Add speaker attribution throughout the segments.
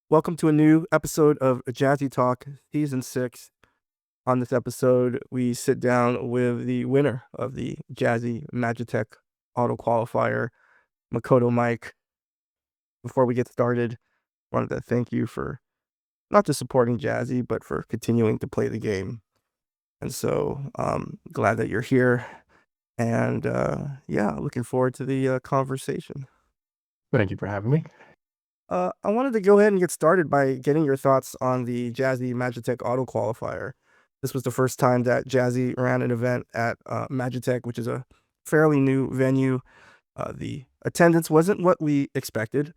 Speaker 1: Welcome to a new episode of Jazzy Talk, Season 6. On this episode, we sit down with the winner of the Jazzy Magitek Auto-Qualifier, Makoto Mike. Before we get started, I wanted to thank you for not just supporting Jazzy, but for continuing to play the game. And so, glad that you're here. And looking forward to the conversation.
Speaker 2: Thank you for having me.
Speaker 1: I wanted to go ahead and get started by getting your thoughts on the Jazzy Magitek Auto-Qualifier. This was the first time that Jazzy ran an event at Magitek, which is a fairly new venue. The attendance wasn't what we expected,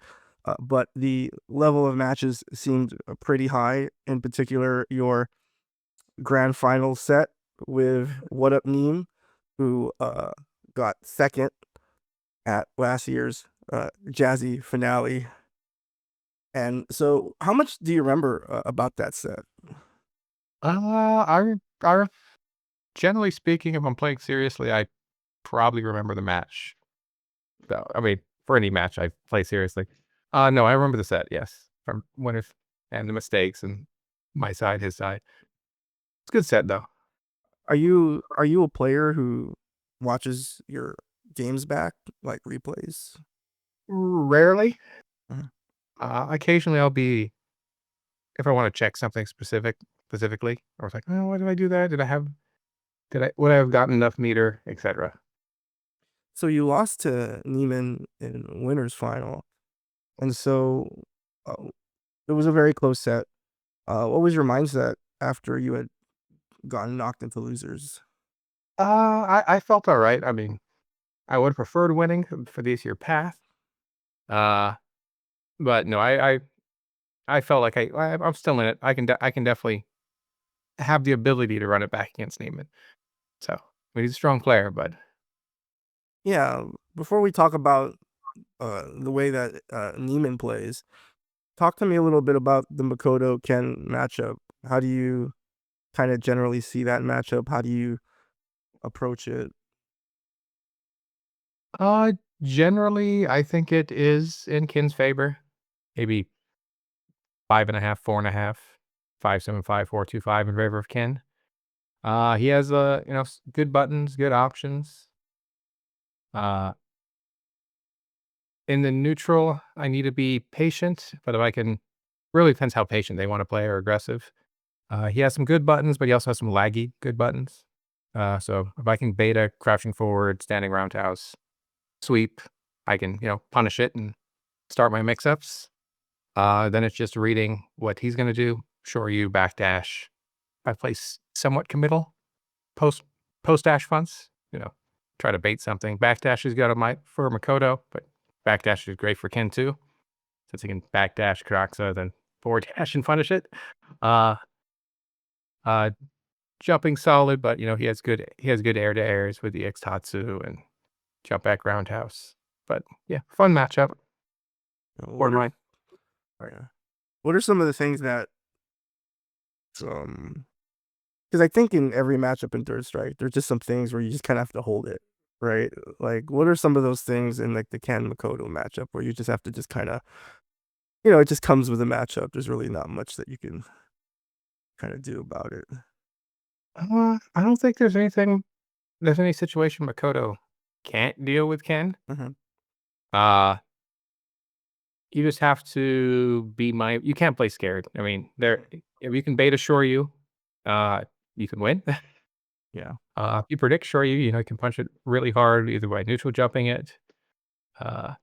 Speaker 1: but the level of matches seemed pretty high. In particular, your grand final set with What Up Neem, who got second at last year's Jazzy Finale. And so, how much do you remember about that set?
Speaker 2: I generally speaking, if I'm playing seriously, I probably remember the match. So, I mean, for any match I play seriously. No, I remember the set. Yes, from winners and the mistakes and my side, his side. It's a good set though.
Speaker 1: Are you a player who watches your games back, like replays?
Speaker 2: Rarely.
Speaker 1: Mhm.
Speaker 2: Occasionally, I'll be if I want to check something specifically, or it's like, oh, why did I do that? Would I have gotten enough meter, etc.
Speaker 1: So you lost to Neiman in winners final, and so uh, it was a very close set. What was your mindset after you had gotten knocked into losers?
Speaker 2: I felt all right. I mean, I would have preferred winning for the easier path. Uh, but no, I felt like I'm still in it. I can definitely have the ability to run it back against Neiman. So, I mean, he's a strong player, but
Speaker 1: Yeah, before we talk about the way that Neiman plays, talk to me a little bit about the Makoto Ken matchup. How do you kind of generally see that matchup? How do you approach it?
Speaker 2: uh, generally, I think it is in Kin's favor. Maybe 5.5, 4.5, 5.75, 4.25 in favor of Kin. He has good buttons, good options. Uh, in the neutral, I need to be patient, but if I can, really depends how patient they want to play or aggressive. He has some good buttons, but he also has some laggy good buttons. So if I can beta, crouching forward, standing roundhouse, sweep, I can, punish it and start my mix-ups. Then it's just reading what he's going to do. Shore you, backdash. I play somewhat committal, post dash funts, try to bait something. Backdash is good for Makoto, but backdash is great for Ken too, since he can backdash Karaxa, then forward dash and punish it. Uh, uh, Jumping solid, but he has good air to airs with the X-Tatsu and jump back roundhouse. But yeah, fun matchup. Or
Speaker 1: What are
Speaker 2: mine.
Speaker 1: yeah. What are some of the things that because I think in every matchup in Third Strike, there's just some things where you just kind of have to hold it, right? Like, what are some of those things in like the Ken Makoto matchup where you just have to just kind of, it just comes with a matchup. There's really not much that you can kind of do about it.
Speaker 2: I don't think there's any situation Makoto can't deal with Ken.
Speaker 1: Hmm.
Speaker 2: Uh, you just have to you can't play scared. I mean, if you can beta shore you, uh, you can win.
Speaker 1: Yeah.
Speaker 2: If you predict shore you can punch it really hard, either by neutral jumping it, uh,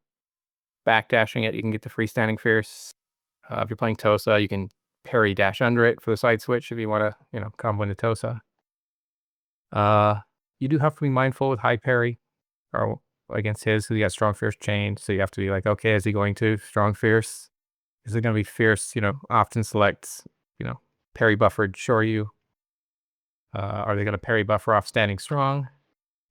Speaker 2: backdashing it, you can get the freestanding fierce. If you're playing Tosa, you can parry dash under it for the side switch if you want to, combo into Tosa. You do have to be mindful with high parry or against his, because he got strong fierce chain. So you have to be like, okay, is he going to strong fierce? Is it going to be fierce? Often selects, parry buffered Shoryu. Are they going to parry buffer off standing strong?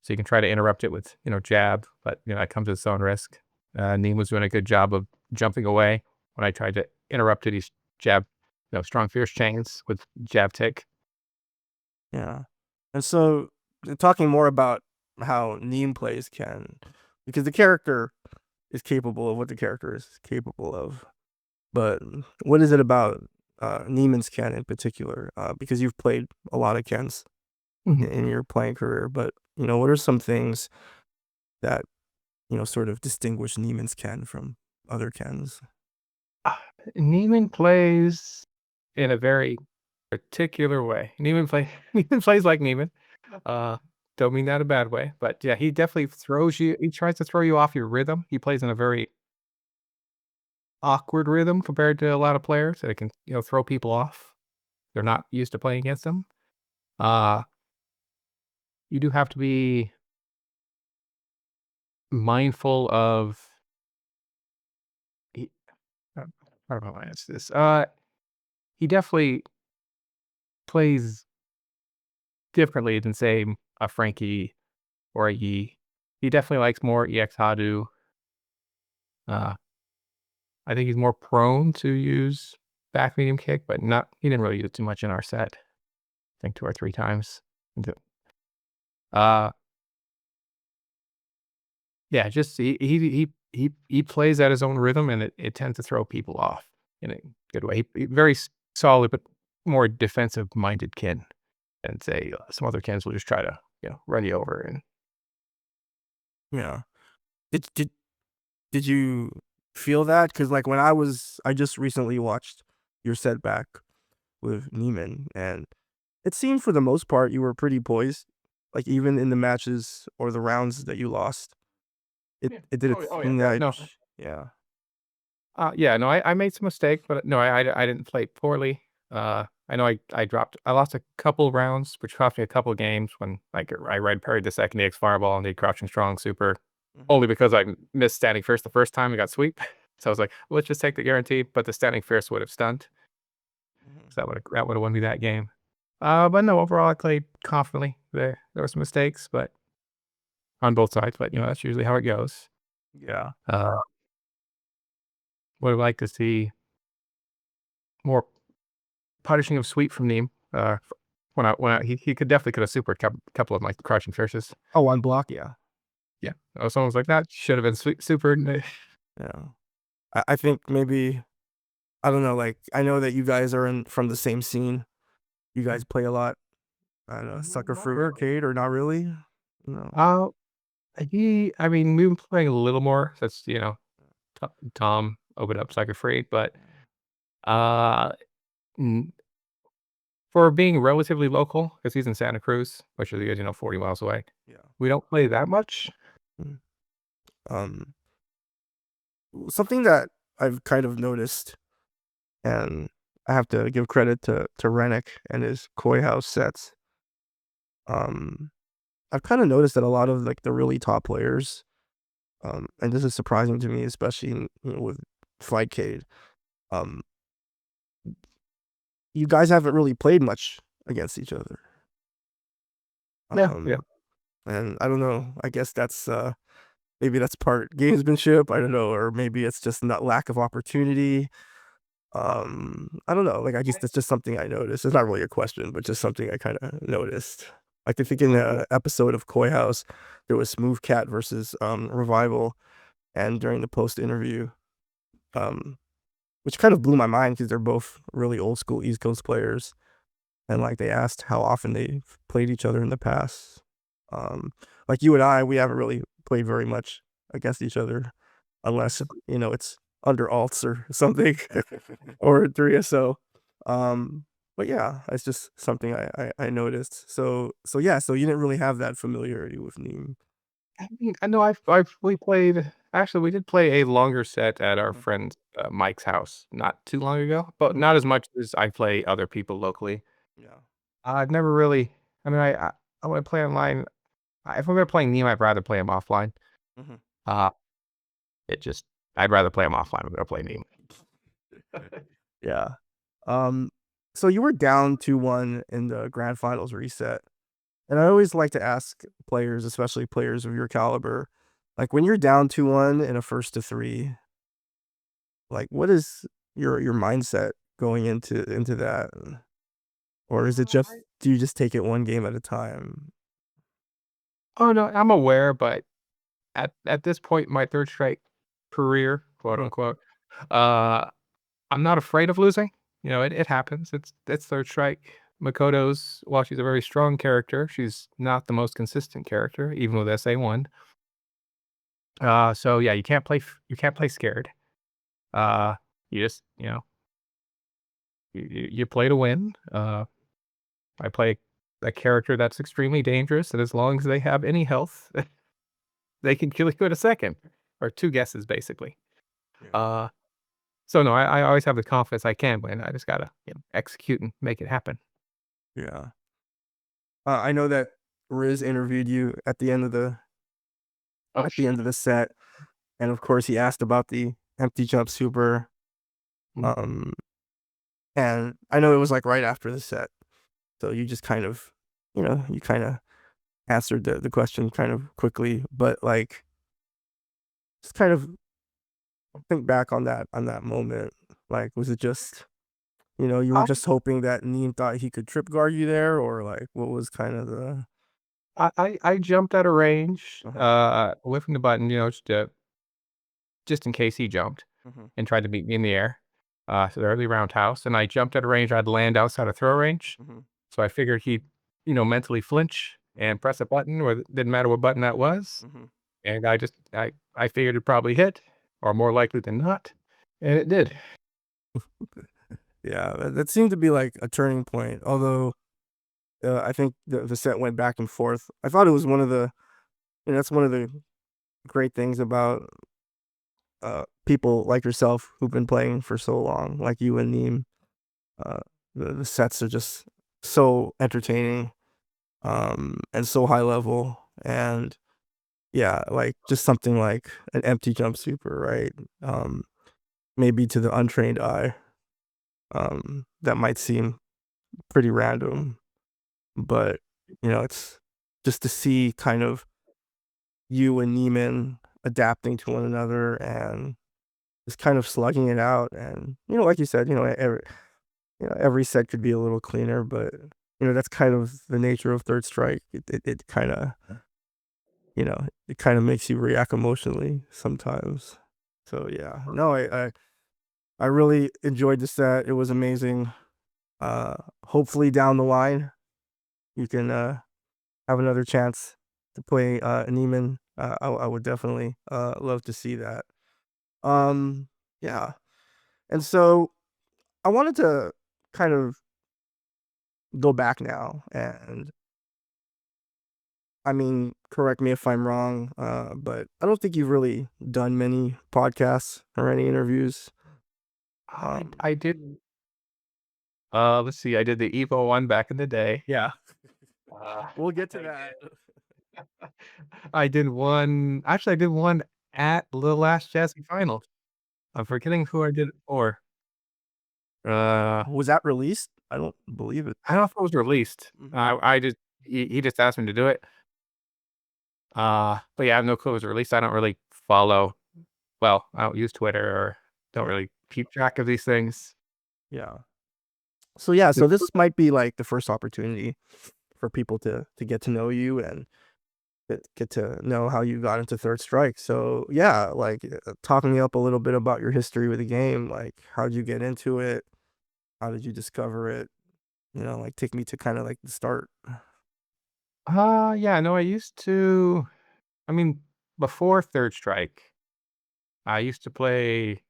Speaker 2: So you can try to interrupt it with, jab, but, that comes with its own risk. Neem was doing a good job of jumping away when I tried to interrupt it. He's jab, strong fierce chains with jab tick.
Speaker 1: Yeah. And so, talking more about how Neem plays Ken, because the character is capable of what the character is capable of. but what is it about Neiman's Ken in particular? Because you've played a lot of Kens
Speaker 2: Mhm.
Speaker 1: in your playing career, but what are some things that sort of distinguish Neiman's Ken from other Kens?
Speaker 2: Ah, Neiman plays in a very particular way. Neiman play Neiman plays like Neiman. Uh, don't mean that a bad way, but yeah, he definitely throws you. He tries to throw you off your rhythm. He plays in a very awkward rhythm compared to a lot of players that can throw people off. They're not used to playing against him. Uh, you do have to be mindful of. He, how do I answer this? He definitely plays differently than say a Frankie or a Yi. He definitely likes more EX Hadu. Uh, I think he's more prone to use back medium kick, but not he didn't really use it too much in our set. I think 2 or 3 times. Uh, yeah, just he plays at his own rhythm, and it tends to throw people off in a good way. Very solid, but more defensive-minded kin than, say, some other kins will just try to, run you over and
Speaker 1: Yeah. Did you feel that? Because like when I just recently watched your setback with Neiman, and it seemed for the most part you were pretty poised. Like even in the matches or the rounds that you lost,
Speaker 2: yeah.
Speaker 1: it didn't
Speaker 2: Oh, yeah,
Speaker 1: seem
Speaker 2: yeah,
Speaker 1: that.
Speaker 2: no.
Speaker 1: Yeah.
Speaker 2: Yeah, no, I made some mistakes, but no, I didn't play poorly. I know I lost a couple rounds, which cost me a couple games when like I red parried the second EX fireball and did crouching strong super,
Speaker 1: Mhm,
Speaker 2: only because I missed standing first the first time and got sweep. So I was like, let's just take the guarantee, but the standing first would have stunned,
Speaker 1: mhm.
Speaker 2: so that would have won me that game. But no, overall I played confidently. There were some mistakes, but on both sides, but that's usually how it goes.
Speaker 1: Yeah.
Speaker 2: Uh, would like to see more punishing of sweep from Neem. When he could have supered couple of my crouching fierces.
Speaker 1: Oh, on block, yeah.
Speaker 2: Yeah, someone was like that should have been supered.
Speaker 1: Yeah. I think maybe I don't know, like I know that you guys are in from the same scene. You guys play a lot. I don't know,
Speaker 2: Not
Speaker 1: Suckerfree
Speaker 2: really.
Speaker 1: Arcade or not really? No.
Speaker 2: Uh, I mean, we've been playing a little more since Tom opened up Psycho Free, but uh, n- for being relatively local, because he's in Santa Cruz, which is 40 miles away,
Speaker 1: Yeah.
Speaker 2: we don't play that much.
Speaker 1: Mm. Um Something that I've kind of noticed, and I have to give credit to Rennick and his Koi House sets. Um, I've kind of noticed that a lot of like the really top players, and this is surprising to me, especially with Fightcade. Um, you guys haven't really played much against each other.
Speaker 2: Yeah, yeah.
Speaker 1: And I don't know. I guess that's maybe that's part gamesmanship. I don't know, or maybe it's just not lack of opportunity. I don't know, like, I guess that's just something I noticed. It's not really a question, but just something I kinda noticed. Like, I think in the episode of Koi House, there was Smooth Cat versus, Revival, and during the post interview, um, which kind of blew my mind because 'cause they're both really old school East Coast players, and, like, they asked how often they've played each other in the past. Um, like, you and I, we haven't really played very much against each other unless, it's under alts or something. Or 3SO. But yeah, it's just something I noticed. So yeah, so you didn't really have that familiarity with Neem.
Speaker 2: I mean, I know we played actually, we did play a longer set at our
Speaker 1: Mhm,
Speaker 2: friend, Mike's house not too long ago, but
Speaker 1: mhm,
Speaker 2: not as much as I play other people locally.
Speaker 1: yeah,
Speaker 2: I've never really I mean, I wanna play online. If I'm gonna play Neem, I'd rather play him offline.
Speaker 1: mhm.
Speaker 2: Uh, it just I'd rather play him offline if I'm gonna play Neem.
Speaker 1: Yeah. Um, so you were down 2-1 in the grand finals reset, and I always like to ask players, especially players of your caliber, like, when you're down 2-1 in a first to 3, like, what is your mindset going into that? Or is it just do you just take it one game at a time?
Speaker 2: Oh, no, I'm aware, but at this point in my 3rd straight career, quote,
Speaker 1: Mhm,
Speaker 2: unquote, uh, I'm not afraid of losing. It happens. It's third strike. Makoto's, while she's a very strong character, she's not the most consistent character, even with SA1. So yeah, you can't play scared. You just, you play to win. I play a character that's extremely dangerous, and as long as they have any health, they can kill you in a second, or 2 guesses, basically.
Speaker 1: Yeah.
Speaker 2: Uh, so no, I always have the confidence I can win. I just gotta, execute and make it happen.
Speaker 1: Yeah. I know that Riz interviewed you
Speaker 2: Oh,
Speaker 1: at the end of the set, and of course he asked about the empty jump super.
Speaker 2: mm.
Speaker 1: Um, and I know it was like right after the set, so you just kind of, you kind of answered the question kind of quickly, but like just kind of think back on that moment. Like, was it just, you were
Speaker 2: I
Speaker 1: just hoping that Neem thought he could trip guard you there, or like what was kind of the
Speaker 2: I jumped at a range,
Speaker 1: uh-huh.
Speaker 2: away from the button, just in case he jumped
Speaker 1: Mhm.
Speaker 2: and tried to beat me in the air. So the early roundhouse, and I jumped at a range. I'd land outside of throw range,
Speaker 1: Mhm.
Speaker 2: so I figured he'd, mentally flinch
Speaker 1: Mhm.
Speaker 2: and press a button, or it didn't matter what button that was,
Speaker 1: Mhm.
Speaker 2: and I figured it'd probably hit, or more likely than not, and it did.
Speaker 1: Yeah, that seemed to be like a turning point. Although I think the set went back and forth. I thought it was one of the, that's one of the great things about people like yourself who've been playing for so long, like you and Neem. Uh, the sets are just so entertaining, and so high level, and yeah, like just something like an empty jump super, right? Um, Maybe to the untrained eye, that might seem pretty random, but it's just to see kind of you and Neiman adapting to one another and just kind of slugging it out. And like you said, every set could be a little cleaner, but that's kind of the nature of Third Strike. It kind of it kind of makes you react emotionally sometimes. So yeah, no, I really enjoyed the set. It was amazing. Uh, Hopefully down the line you can have another chance to play Neiman. I would definitely love to see that. Yeah, and so I wanted to kind of go back now, and I mean, correct me if I'm wrong, but I don't think you've really done many podcasts or any interviews.
Speaker 2: I did, let's see, I did the Evo one back in the day.
Speaker 1: Yeah,
Speaker 2: Uh,
Speaker 1: we'll get to
Speaker 2: I
Speaker 1: that.
Speaker 2: did I did one at the last Jazzy Finals. I'm forgetting who I did it for. Uh,
Speaker 1: Was that released? I don't believe it.
Speaker 2: I don't know if it was released.
Speaker 1: Hmm.
Speaker 2: I just he just asked me to do it. But yeah, I have no clue it was released. I don't really follow, well, I don't use Twitter or don't
Speaker 1: Yeah,
Speaker 2: really keep track of these things.
Speaker 1: yeah. So yeah, so this might be like the first opportunity for people to get to know you and get to know how you got into Third Strike. So yeah, like talking me up a little bit about your history with the game. Like, how'd you get into it? How did you discover it? Like take me to kind of like the start.
Speaker 2: Yeah, no, I used to, I mean, before Third Strike, I used to play,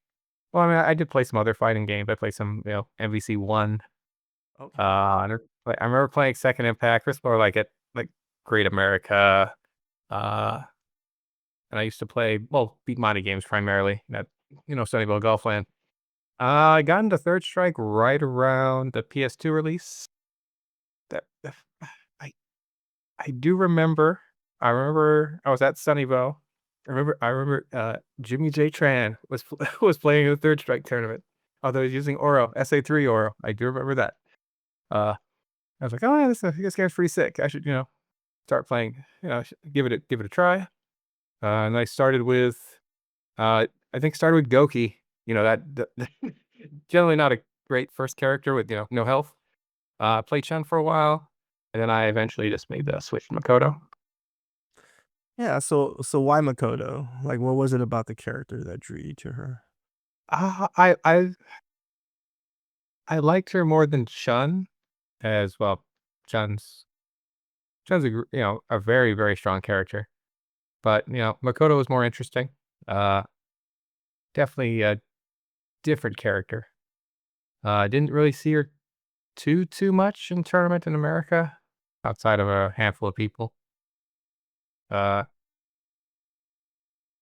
Speaker 2: well, I mean, I did play some other fighting games. I played some, MVC one.
Speaker 1: Okay.
Speaker 2: I remember playing Second Impact. First more like like Great America. Uh, and I used to play, well, beat Monty games primarily at, Sunnyvale Golfland. I got into Third Strike right around the PS2 release. That I I do remember. I remember I was at Sunnyvale. I remember Jimmy J Tran was was playing in the Third Strike tournament. Although he's using Oro, SA3 Oro. I do remember that. Uh, I was like, oh yeah, this game's pretty sick. I should, start playing. Give it a try. And I started with, I think started with Goki. That generally not a great first character with, no health. Played Chun for a while, and then I eventually just made the switch to Makoto.
Speaker 1: Yeah. So why Makoto? Like, what was it about the character that drew you to her?
Speaker 2: I I liked her more than Chun as well. Chun's a very, very strong character. But, Makoto was more interesting. Uh, Definitely a different character. Didn't really see her too much in tournament in America outside of a handful of people. Uh,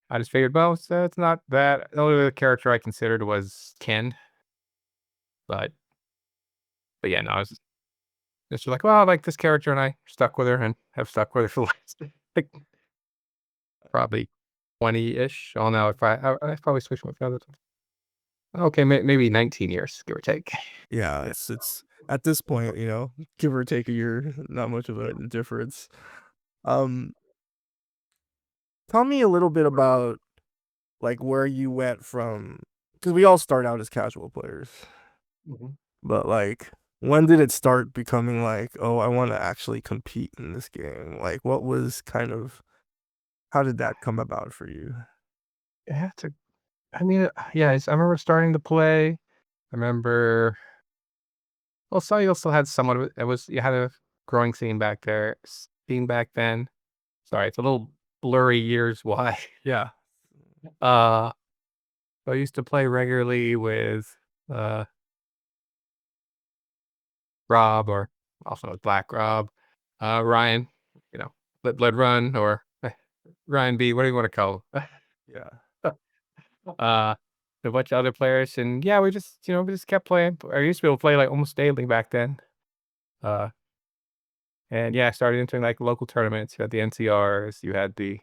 Speaker 2: I just figured, well, it's not that. The only other character I considered was Ken, but yeah, no, I was just like, well, I like this character, and I stuck with her and have stuck with her for the last like probably 20-ish. Oh no, if I probably switched with other. Okay, maybe 19 years, give or take.
Speaker 1: Yeah, it's at this point, give or take a year, not much of a difference. Um, Tell me a little bit about like where you went from, because we all start out as casual players,
Speaker 2: Mhm.
Speaker 1: but like when did it start becoming like, oh, I want to actually compete in this game? Like, what was kind of how did that come about for you?
Speaker 2: Yeah, I mean, yeah, I remember starting to play. I remember, well, Cellular still had somewhat of you had a growing scene back then. Sorry, it's a little blurry years why.
Speaker 1: Yeah.
Speaker 2: Uh, I used to play regularly with uh Rob, or also with Black Rob, Ryan, you know, Let Blood Run, or Ryan B. What do you want to call him?
Speaker 1: Yeah.
Speaker 2: uh, a bunch of other players, and yeah, we just kept playing. I used to be able to play like almost daily back then. Uh, and yeah, I started entering like local tournaments. You had the NCRs, you had the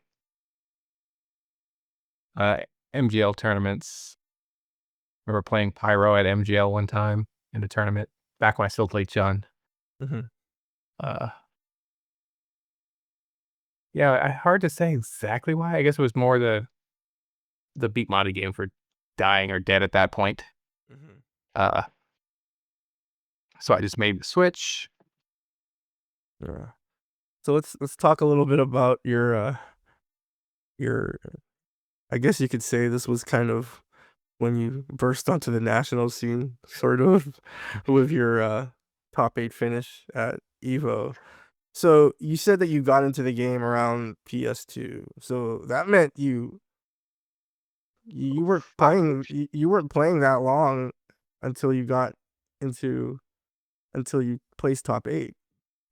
Speaker 2: uh MGL tournaments. We were playing Pyro at MGL one time in a tournament back when I still played Chun.
Speaker 1: Hmm.
Speaker 2: Uh, yeah, hard to say exactly why. I guess it was more the beat Modi game for dying or dead at that point.
Speaker 1: Hmm.
Speaker 2: Uh, so I just made the switch.
Speaker 1: Yeah. So let's talk a little bit about your I guess you could say this was kind of when you burst onto the national scene, sort of, with your top 8 finish at Evo. So you said that you got into the game around PS2. So that meant you weren't playing you weren't playing that long until you got into until you placed top 8.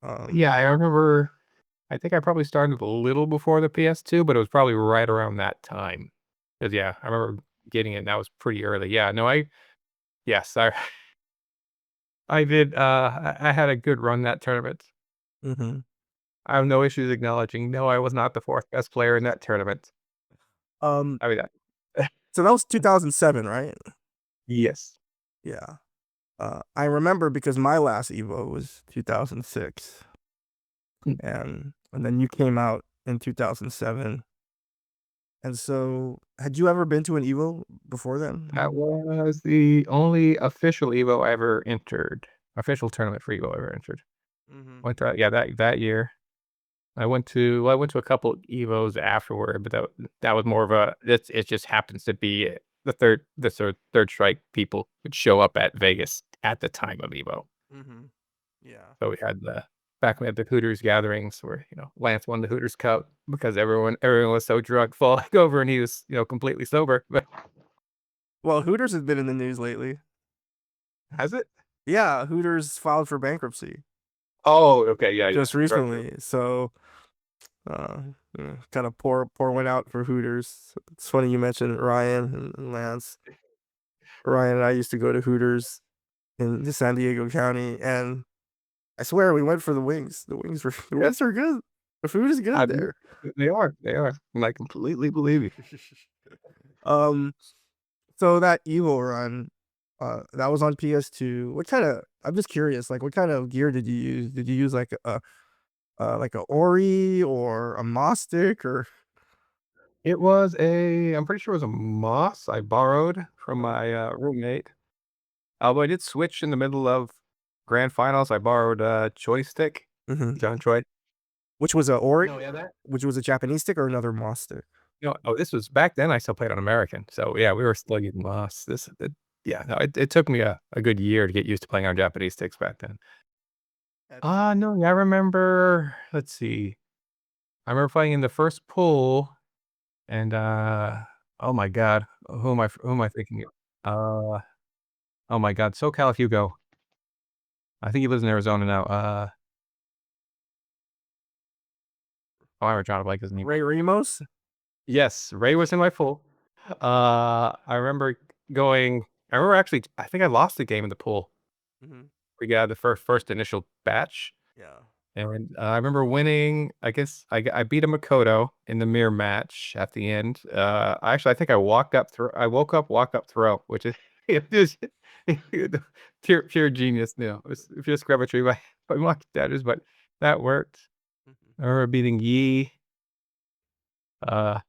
Speaker 1: Um
Speaker 2: Yeah, I remember. I think I probably started a little before the PS2, but it was probably right around that time. Cause yeah, I remember getting it, and that was pretty early. Yeah, no, yes, I did. I had a good run that tournament.
Speaker 1: mhm.
Speaker 2: I have no issues acknowledging. No, I was not the fourth best player in that tournament.
Speaker 1: Um
Speaker 2: I mean,
Speaker 1: so that was 2007, right?
Speaker 2: yes.
Speaker 1: Yeah. I remember because my last Evo was 2006,
Speaker 2: Mm.
Speaker 1: and then you came out in 2007. And so, had you ever been to an Evo before
Speaker 2: That
Speaker 1: then?
Speaker 2: was the only official Evo I ever entered. Official tournament for Evo I ever entered.
Speaker 1: Mhm.
Speaker 2: Went to yeah that year. I went to a couple Evos afterward, but that was more of a it just happens to be the third strike people would show up at Vegas at the time of Evo.
Speaker 1: Mhm. Yeah.
Speaker 2: So we had back when we had the Hooters gatherings where, Lance won the Hooters Cup because everyone was so drunk falling over, and he was, completely sober. But
Speaker 1: Well, Hooters has been in the news lately.
Speaker 2: has it?
Speaker 1: Yeah, Hooters filed for bankruptcy
Speaker 2: Oh, okay, yeah, yeah.
Speaker 1: just
Speaker 2: Right.
Speaker 1: recently. So, uh, kind of pour one out for Hooters. It's funny you mentioned Ryan and Lance. Ryan and I used to go to Hooters in San Diego County, and I swear we went for the wings. The
Speaker 2: Yeah,
Speaker 1: wings are good. The food is
Speaker 2: I
Speaker 1: good
Speaker 2: believe
Speaker 1: there.
Speaker 2: they are, and I completely believe you.
Speaker 1: um, so that Evo run, that was on PS2. What kind of? I'm just curious. Like, what kind of gear did you use? Did you use like a Ori or a Mostic or?
Speaker 2: I'm pretty sure it was a Moss I borrowed from my roommate. Although I did switch in the middle of grand finals, I borrowed a joystick,
Speaker 1: Mhm.
Speaker 2: John Choi.
Speaker 1: Which was a Ori?
Speaker 2: No, yeah, that.
Speaker 1: Which was a Japanese stick or another Mostic?
Speaker 2: Oh, this was back then. I still played on American, so yeah, we were still using Moss. Yeah, no, it took me a good year to get used to playing on Japanese sticks back then.
Speaker 1: That's
Speaker 2: No, yeah, I remember, let's see. I remember playing in the first pool and, oh my god, who am I thinking of? Oh my god, SoCal Hugo. I think he lives in Arizona now. I'm trying to blank his name.
Speaker 1: Ray Ramos.
Speaker 2: Yes, Ray was in my pool. I remember going I remember actually I think I lost the game in the pool.
Speaker 1: Hmm.
Speaker 2: We got the first initial batch,
Speaker 1: Yeah.
Speaker 2: and, I remember winning, I guess I beat a Makoto in the mirror match at the end. Actually, I think I I woke up, walk up throw, which is it is pure genius, it's just gravity by mock status, but that worked.
Speaker 1: Hmm.
Speaker 2: I remember beating Yi, uh,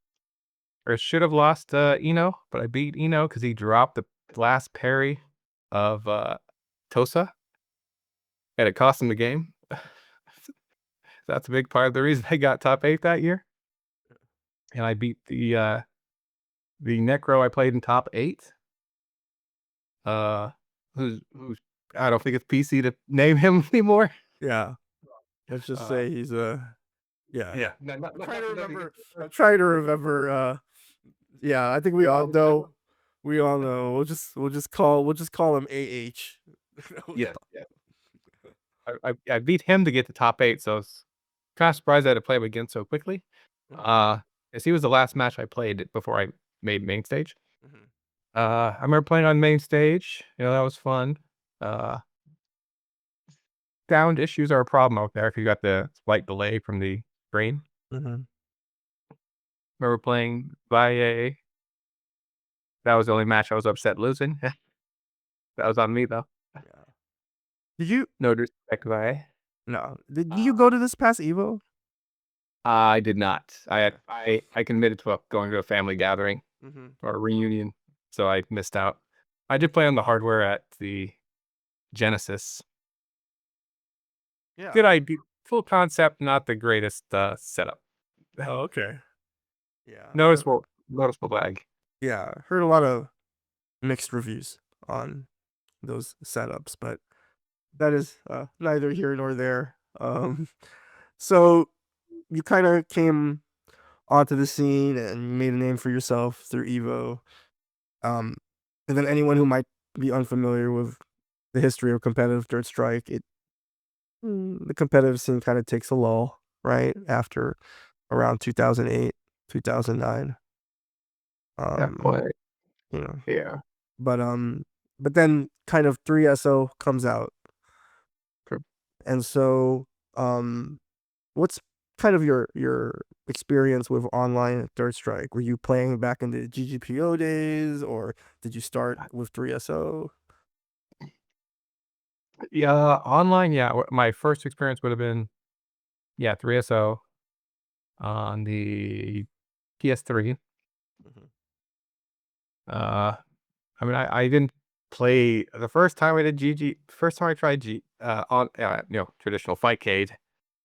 Speaker 2: or should have lost, Ino, but I beat Ino because he dropped the last parry of, Tosa, and it cost him the game. That's a big part of the reason I got top 8 that year, and I beat the Necro I played in top 8, uh, who's I don't think it's PC to name him anymore.
Speaker 1: Yeah. Let's just
Speaker 2: Uh,
Speaker 1: say he's yeah.
Speaker 2: yeah, no,
Speaker 1: I'm trying to
Speaker 2: nothing
Speaker 1: remember.
Speaker 2: against
Speaker 1: I'm trying to remember. Yeah, I think we all know. We all know. We'll just call him AH.
Speaker 2: yeah, yeah. I beat him to get to top 8, so I was kinda surprised I had to play him again so quickly.
Speaker 1: Mhm,
Speaker 2: Uh, as he was the last match I played before I made main stage.
Speaker 1: mhm.
Speaker 2: I remember playing on main stage, that was fun. Uh, sound issues are a problem out there if you got the slight delay from the screen.
Speaker 1: Mhm.
Speaker 2: Remember playing Valle. That was the only match I was upset losing. That was on me, though.
Speaker 1: Yeah. Did you
Speaker 2: No disrespect to Valle.
Speaker 1: no, did you
Speaker 2: Uh,
Speaker 1: go to this past Evo?
Speaker 2: I did not.
Speaker 1: Okay.
Speaker 2: I committed to going to a family gathering
Speaker 1: Mhm.
Speaker 2: or a reunion, so I missed out. I did play on the hardware at the Genesis.
Speaker 1: Yeah.
Speaker 2: Good idea, full concept, not the greatest, setup.
Speaker 1: Oh, okay. Yeah.
Speaker 2: Noticeable lag.
Speaker 1: Yeah, heard a lot of mixed reviews on those setups, but that is, neither here nor there. So you kinda came onto the scene and made a name for yourself through Evo. Um, and then anyone who might be unfamiliar with the history of competitive dirt strike, the competitive scene kind of takes a lull, right? After around 2008, 2009.
Speaker 2: That
Speaker 1: Um,
Speaker 2: point,
Speaker 1: you know,
Speaker 2: yeah.
Speaker 1: but but then kind of 3SO comes out.
Speaker 2: True.
Speaker 1: And so what's kind of your experience with online dirt strike? Were you playing back in the GGPO days or did you start with 3SO?
Speaker 2: Yeah, online, yeah, my first experience would have been, yeah, 3SO on the PS3.
Speaker 1: Mhm.
Speaker 2: Uh, I mean, I didn't play the first time I did first time I tried on, traditional Fightcade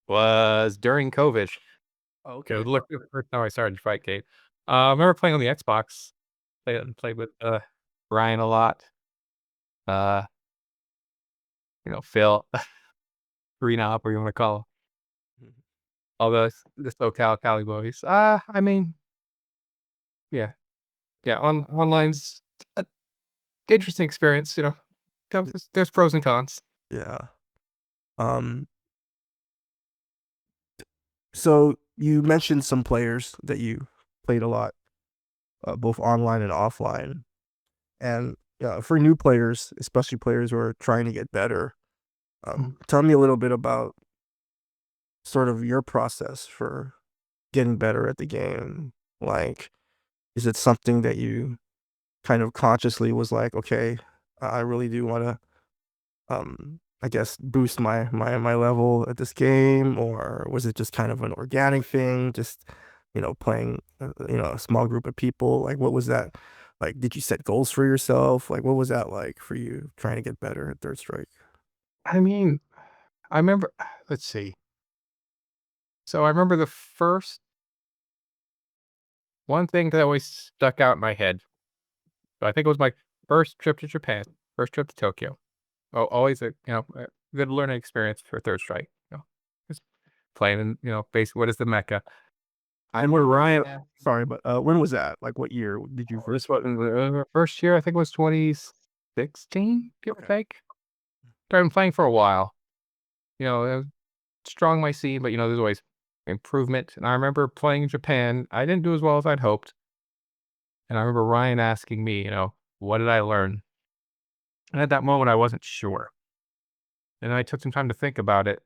Speaker 2: was during COVID. Okay,
Speaker 1: Okay.
Speaker 2: look, the first time I started Fightcade. I remember playing on the Xbox, played with, Ryan a lot, uh, Phil, Arena Up, or you wanna call 'em,
Speaker 1: Mhm.
Speaker 2: all the SoCal Cali boys. I mean, yeah, yeah, online's a interesting experience, there's pros and cons.
Speaker 1: Yeah. Um, so you mentioned some players that you played a lot, both online and offline. And for new players, especially players who are trying to get better,
Speaker 2: Mm.
Speaker 1: tell me a little bit about sort of your process for getting better at the game. Like, is it something that you kind of consciously was like, okay, I really do want to, I guess, boost my level at this game, or was it just kind of an organic thing, just playing, a small group of people? Like, what was that? Like, did you set goals for yourself? Like, what was that like for you trying to get better at Third Strike?
Speaker 2: I mean, I remember let's see. So I remember the first one thing that always stuck out in my head. I think it was my first trip to Japan, first trip to Tokyo. Oh, always a a good learning experience for Third Strike. Just playing in basically what is the mecca.
Speaker 1: And where Ryan sorry, but, when was that? Like, what year did you first
Speaker 2: This was first year. I think it was 2016, give or
Speaker 1: okay.
Speaker 2: take. I've been playing for a while. I strong my scene, but there's always improvement. And I remember playing in Japan. I didn't do as well as I'd hoped. And I remember Ryan asking me, what did I learn? And at that moment, I wasn't sure. And I took some time to think about it.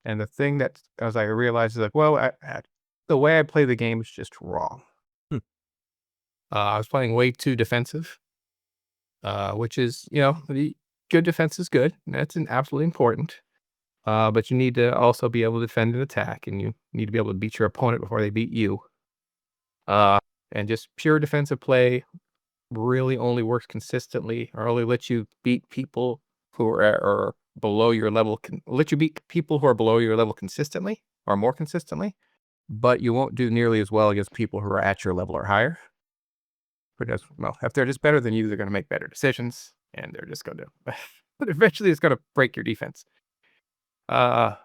Speaker 2: And the thing that, as I realized, is like, well, the way I play the game is just wrong.
Speaker 1: Hmm.
Speaker 2: I was playing way too defensive, which is, the good defense is good. That's absolutely important. But you need to also be able to defend and attack, and you need to be able to beat your opponent before they beat you. Uh, and just pure defensive play really only works consistently, or only lets you beat people who are below your level. Let you beat people who are below your level consistently, or more consistently. But you won't do nearly as well against people who are at your level or higher. Because, well, if they're just better than you, they're going to make better decisions, and they're just going to, eventually, it's going to break your defense. Uh,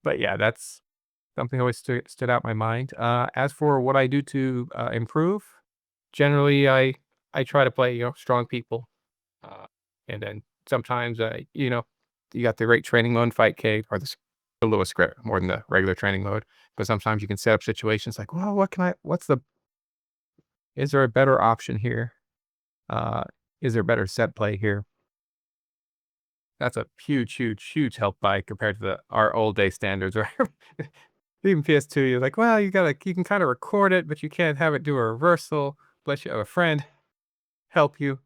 Speaker 2: but yeah, that's something always stood out in my mind. As for what I do to improve, generally, I try to play strong people, uh, and then sometimes you got the great training mode, fight cave, or the lowest script more than the regular training mode. But sometimes you can set up situations like, well, is there a better option here? Uh, is there better set play here? That's a huge, huge, huge help by compared to our old day standards, right? Even PS2, you're like, well, you can kind of record it, but you can't have it do a reversal unless you have a friend help you.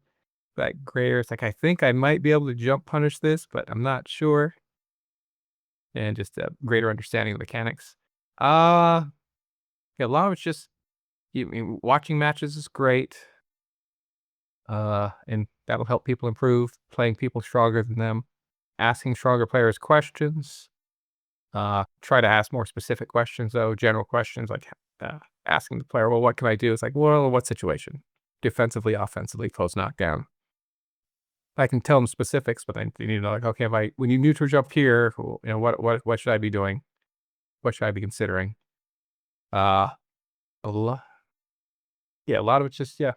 Speaker 2: That grayer, it's like, I think I might be able to jump punish this, but I'm not sure. And just a greater understanding of the mechanics. Uh, yeah, a lot of it's just watching matches is great. And that'll help people improve, playing people stronger than them, asking stronger players questions. Try to ask more specific questions though, general questions like asking the player, well, what can I do? It's like, well, what situation? Defensively, offensively, close knockdown. I can tell them specifics, but then you need to know, like, okay, when you neutral jump here, what should I be doing? What should I be considering? Uh, a lot, yeah, a lot of it's just, yeah,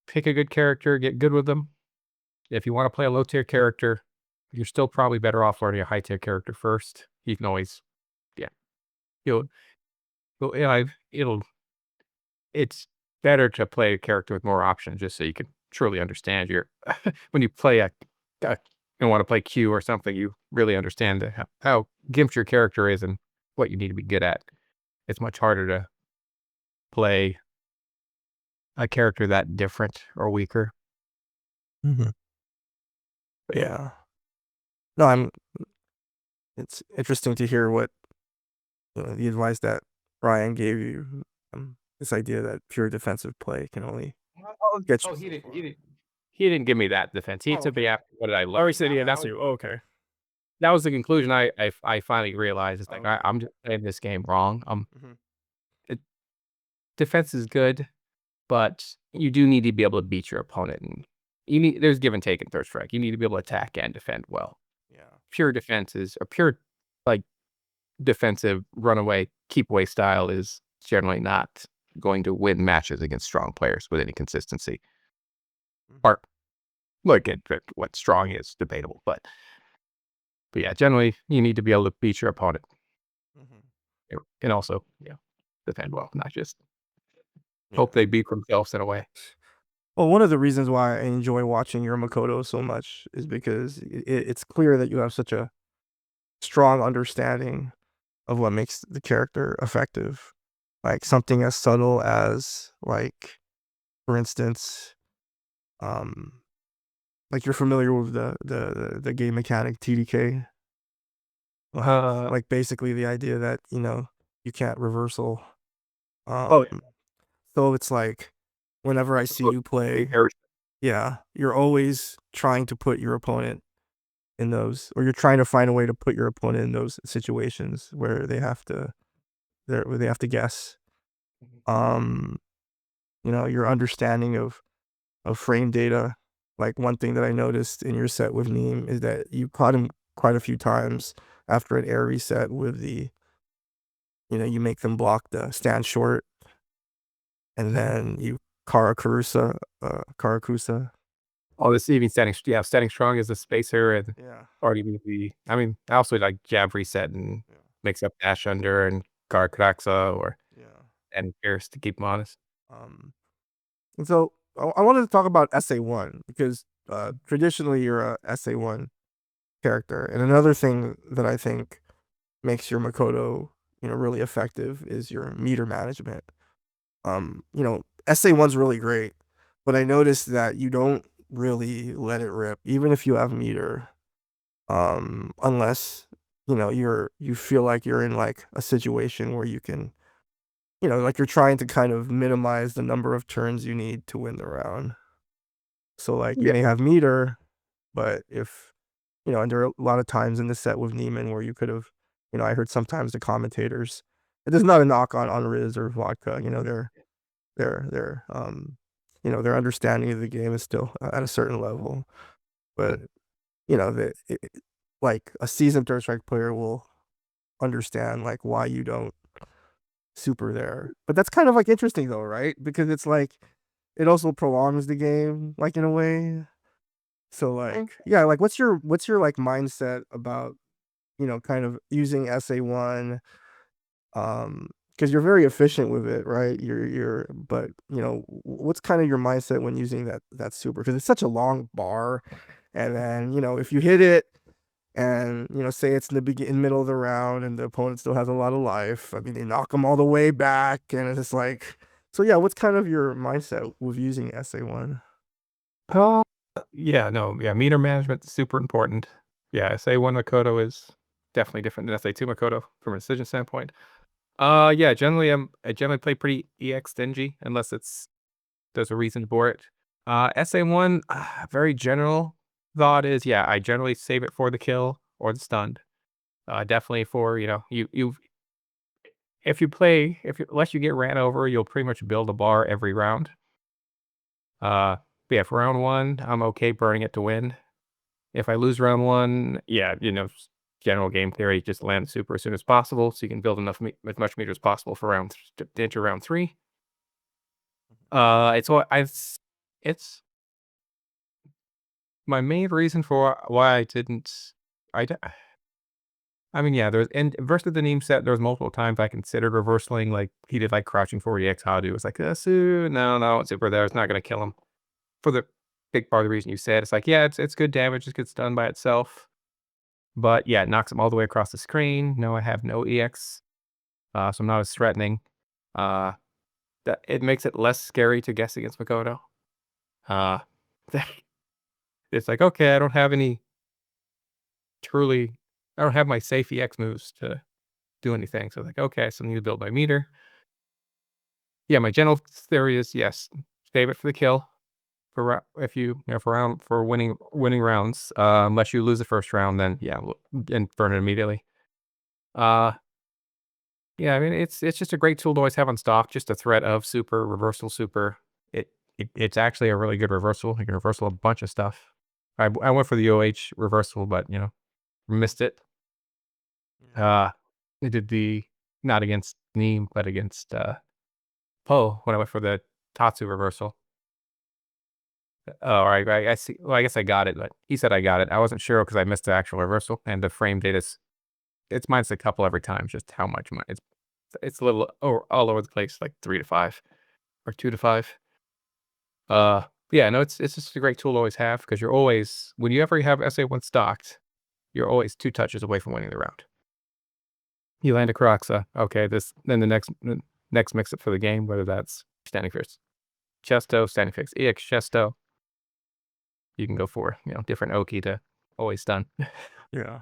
Speaker 2: pick a good character, get good with them. If you want to play a low tier character, you're still probably better off learning a high tier character first. You can always, yeah, you'll, it'll it's better to play a character with more options just so you can truly understand your when you play a you want to play Q or something, you really understand how gimped your character is and what you need to be good at. It's much harder to play a character that different or weaker.
Speaker 1: Mhm.
Speaker 2: But yeah.
Speaker 1: Yeah. No, it's interesting to hear what, the advice that Ryan gave you, this idea that pure defensive play can only get you
Speaker 2: Oh,
Speaker 1: so far.
Speaker 2: he didn't give me that defense. He
Speaker 1: Oh,
Speaker 2: took
Speaker 1: okay.
Speaker 2: me after what did I
Speaker 1: Oh,
Speaker 2: learn?
Speaker 1: he said, "Yeah, that's you." Oh, okay.
Speaker 2: That was the conclusion I finally realized. It's
Speaker 1: Oh,
Speaker 2: like
Speaker 1: okay.
Speaker 2: I'm just playing this game wrong.
Speaker 1: Mhm.
Speaker 2: It, defense is good. But you do need to be able to beat your opponent, and there's give and take in Third Strike. You need to be able to attack and defend well.
Speaker 1: Yeah.
Speaker 2: Pure defense is a pure, like, defensive runaway, keep away style is generally not going to win matches against strong players with any consistency.
Speaker 1: Mhm.
Speaker 2: Or, look, what strong is debatable, but yeah, generally, you need to be able to beat your opponent
Speaker 1: Mhm.
Speaker 2: and also, defend well, not just hope
Speaker 1: Yeah.
Speaker 2: they beat themselves in a way.
Speaker 1: Well, one of the reasons why I enjoy watching your Makoto so much is because it's clear that you have such a strong understanding of what makes the character effective. Like something as subtle as like, for instance, um, like you're familiar with the game mechanic TDK.
Speaker 2: Uh,
Speaker 1: Like basically the idea that, you can't reversal.
Speaker 2: oh,
Speaker 1: So it's like whenever I see you play, yeah, you're always trying to put your opponent in those, or you're trying to find a way to put your opponent in those situations where where they have to guess. Um, your understanding of of frame data. Like one thing that I noticed in your set with Neem is that you caught him quite a few times after an air reset with the, you make them block the stand short, and then you Karakusa.
Speaker 2: All this even standing strong as a spacer and
Speaker 1: Yeah,
Speaker 2: already maybe I mean, I also like jab reset and
Speaker 1: yeah,
Speaker 2: mix up dash under and guard Karaxa or
Speaker 1: yeah.
Speaker 2: and Pierce to keep him honest.
Speaker 1: Um, and so I wanted to talk about SA1 because traditionally you're a SA1 character, and another thing that I think makes your Makoto, really effective is your meter management. SA1's really great, but I noticed that you don't really let it rip, even if you have meter, unless you feel like you're in like a situation where you can, like you're trying to kind of minimize the number of turns you need to win the round. So like you
Speaker 2: Yeah.
Speaker 1: may have meter, but if and there are a lot of times in the set with Neiman where you could have, I heard sometimes the commentators. It is not a knock on Riz or Vodka. Their understanding of the game is still at a certain level, but like a seasoned third strike player will understand like why you don't super there. But that's kind of like interesting though, right? Because it's like it also prolongs the game, like in a way. So like, yeah, like what's your like mindset about kind of using SA1, because you're very efficient with it, right? But what's kind of your mindset when using that super? Because it's such a long bar, and then if you hit it, and say it's in the middle of the round, and the opponent still has a lot of life. I mean, they knock them all the way back, and it's just like, so yeah. What's kind of your mindset with using SA1?
Speaker 2: Oh, yeah, no, yeah, meter management is super important. Yeah, SA1 Makoto is definitely different than SA2 Makoto from a decision standpoint. Yeah, I generally play pretty EX stingy unless there's a reason for it. SA1, very general thought is, yeah, I generally save it for the kill or the stun. Definitely for, you if you unless you get ran over, you'll pretty much build a bar every round. But yeah, for round 1, I'm okay burning it to win. If I lose round 1, yeah, general game theory, just land super as soon as possible so you can build as much meter as possible for to enter round 3. It's what I it's my main reason for why I didn't I d I mean, yeah, there's and versus the Neem set, there was multiple times I considered reversaling, like, he did, like, crouching 40x Hadu. It's like, no, it's super there, it's not gonna kill him. For the big part of the reason you said, it's like, yeah, it's good damage, it gets done by itself. But, yeah, it knocks him all the way across the screen. No, I have no EX, so I'm not as threatening. Uh, that it makes it less scary to guess against Makoto. Uh, it's like, okay, truly I don't have my safe EX moves to do anything. So like, okay, so I need to build my meter. Yeah, my general theory is yes, save it for the kill if for for winning rounds. Unless you lose the first round, then yeah, and burn it immediately. Uh, yeah, I mean it's just a great tool to always have on stock. Just a threat of super reversal super. It's actually a really good reversal. You can reversal a bunch of stuff. I went for the OH reversal, but missed it.
Speaker 1: Yeah.
Speaker 2: Uh, I did the not against Neem, but against Poe when I went for the Tatsu reversal. Oh, I see. Well, I guess I got it, but he said I got it. I wasn't sure because I missed the actual reversal, and the frame data's it's minus a couple every time. Just how much it's a little all over the place, like 3 to 5 or 2 to 5. Uh, yeah, no, it's just a great tool to always have because you're always when you ever have SA1 stocked, you're always 2 touches away from winning the round. You land a Croxa, okay. Then the next mix up for the game, whether that's standing fierce Chesto, standing fix EX Chesto, you can go for different Oki to always stun.
Speaker 1: Yeah.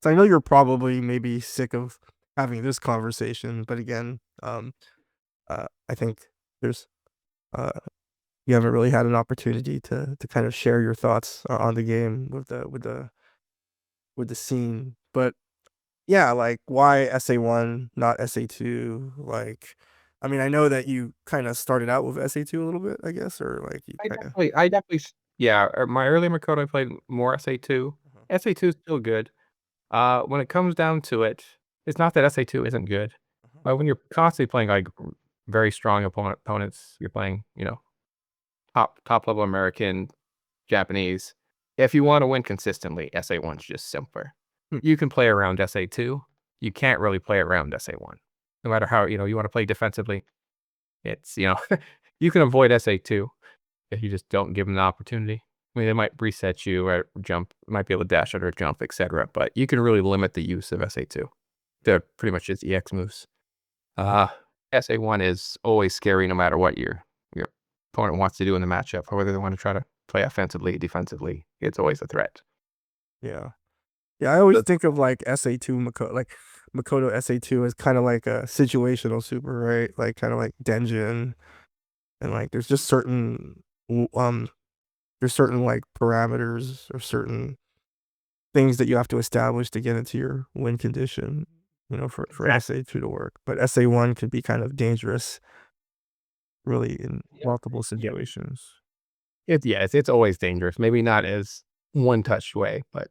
Speaker 1: So I know you're probably maybe sick of having this conversation, but again, I think there's uh, you haven't really had an opportunity to kind of share your thoughts on the game with the scene. But yeah, like why SA1, not SA2? Like, I mean, I know that you kind of started out with SA2 a little bit, I guess, or like you kind of.
Speaker 2: I definitely, yeah. My early Makoto, I played more SA2.
Speaker 1: Uh-huh.
Speaker 2: SA2 is still good. When it comes down to it, it's not that SA2 isn't good,
Speaker 1: Uh-huh.
Speaker 2: but when you're constantly playing like very strong opponents, you're playing, top level American, Japanese. If you want to win consistently, SA1's just simpler.
Speaker 1: Hmm.
Speaker 2: You can play around SA2. You can't really play around SA1. No matter how, you want to play defensively, it's, you can avoid SA2 if you just don't give them the opportunity. I mean, they might reset you or jump, might be able to dash under, jump, etc. But you can really limit the use of SA2. They're pretty much just EX moves. Uh, SA1 is always scary no matter what your opponent wants to do in the matchup, or whether they want to try to play offensively, defensively. It's always a threat.
Speaker 1: Yeah. Yeah, I always
Speaker 2: But
Speaker 1: think of like SA2 Makoto, like Makoto SA2 as kind of like a situational super, right? Like kind of like Denjin, and like there's certain like parameters or certain things that you have to establish to get into your win condition, for
Speaker 2: exactly.
Speaker 1: SA2 to work. But SA1 can be kind of dangerous, really, in
Speaker 2: Yep.
Speaker 1: multiple
Speaker 2: Yep.
Speaker 1: situations.
Speaker 2: Yes, it's always dangerous. Maybe not as one touch way, but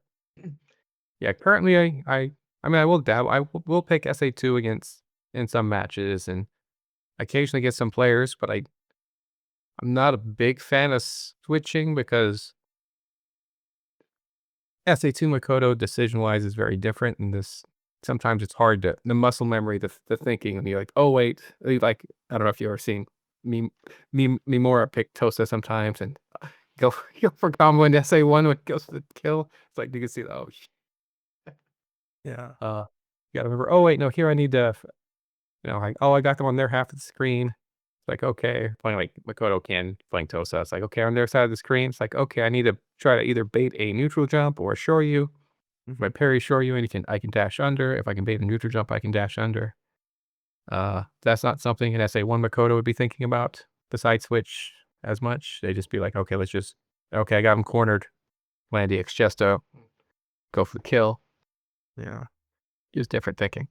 Speaker 2: yeah. Currently, I mean, I will dab. Will pick SA2 against in some matches, and occasionally get some players, but I'm not a big fan of switching because SA2 Makoto decision-wise is very different, and this sometimes it's hard to the muscle memory, the thinking, and you're like, "Oh, wait." Like, I don't know if you've ever seen Mimura pick Tosa sometimes and go go for combo in SA1 when it goes to the kill. It's like, you can see, oh,
Speaker 1: Yeah.
Speaker 2: uh, you gotta remember, "Oh, wait, no, here I need to like, oh, I got them on their half of the screen." It's like, okay, playing like Makoto can, playing Tosa. It's like, okay, on their side of the screen. It's like, okay, I need to try to either bait a neutral jump or a Shoryu. If I
Speaker 1: Mhm.
Speaker 2: parry Shoryu, and I can dash under. If I can bait a neutral jump, I can dash under. That's not something an SA1 Makoto would be thinking about the side switch as much. They'd just be like, okay, okay, I got him cornered. Land EX Chesto, go for the kill.
Speaker 1: Yeah.
Speaker 2: Use different thinking.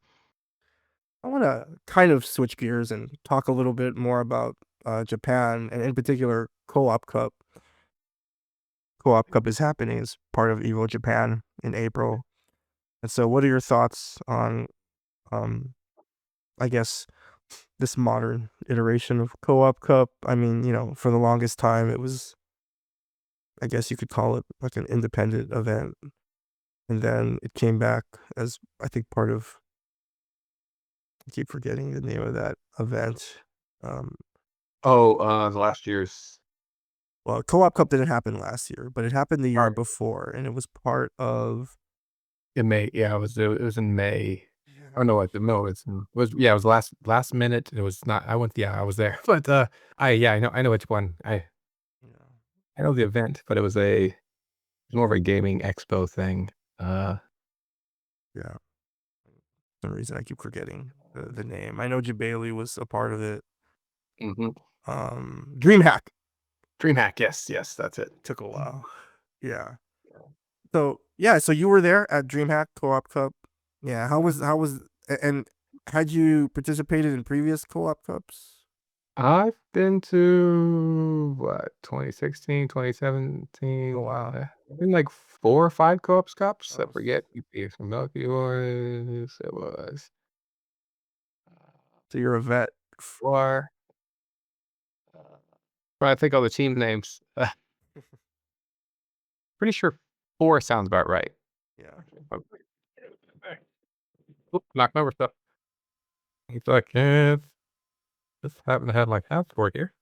Speaker 1: I want to kind of switch gears and talk a little bit more about Japan, and in particular Co-op Cup. Co-op Cup is happening as part of Evo Japan in April. And so what are your thoughts on um I guess this modern iteration of Co-op Cup? I mean, for the longest time it was, I guess you could call it like an independent event, and then it came back as, I think, part of, I keep forgetting the name of that event. Um
Speaker 2: Oh, the last year's
Speaker 1: well, Co-op Cup didn't happen last year, but it happened the year
Speaker 2: Alright.
Speaker 1: before, and it was part of.
Speaker 2: In May. Yeah, it was in May. Oh,
Speaker 1: Yeah.
Speaker 2: no, it was last minute. It was not I went yeah, I was there. But, I know which one.
Speaker 1: Yeah.
Speaker 2: I know the event, but it's more of a gaming expo thing. Uh,
Speaker 1: Yeah. For some reason I keep forgetting the name. I know Jabali was a part of it.
Speaker 2: mhm.
Speaker 1: DreamHack
Speaker 2: DreamHack, yes, that's it.
Speaker 1: took a while. Yeah. So yeah, so you were there at DreamHack Co-op Cup. Yeah. And had you participated in previous Co-op Cups?
Speaker 2: I've been to, what, 2016, 2017.
Speaker 1: Oh wow.
Speaker 2: Been like 4 or 5 co-op cups. I
Speaker 1: Oh,
Speaker 2: forget if Milky was. It was
Speaker 1: so you're a vet.
Speaker 2: 4. Trying to think all the team names. Pretty sure 4 sounds about right.
Speaker 1: Yeah.
Speaker 2: Oop, knocked over stuff. It's like, just happen to have like half 4 here.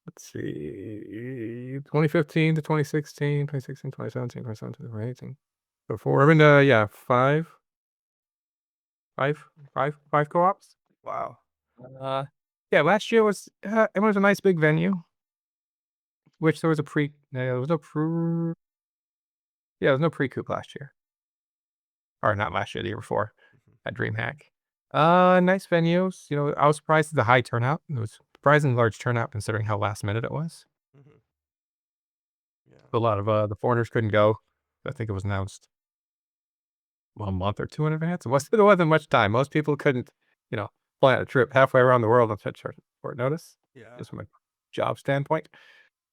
Speaker 2: Let's see, 2015 to 2016, 2016, 2017, 2017, 2018. So 4. I've been to, yeah, 5 co-ops.
Speaker 1: Wow.
Speaker 2: Uh, yeah, last year it was a nice big venue, which there was a pre, yeah, there was no pre, yeah, there was no pre-coup last year, or not last year, the year before at DreamHack. Nice venues. I was surprised at the high turnout. It was surprisingly large turnout considering how last minute it was.
Speaker 1: Mhm. Yeah.
Speaker 2: A lot of the foreigners couldn't go. I think it was announced a month or two in advance. It wasn't much time. Most people couldn't, you know, plan a trip halfway around the world on such short notice,
Speaker 1: Yeah.
Speaker 2: just from a job standpoint,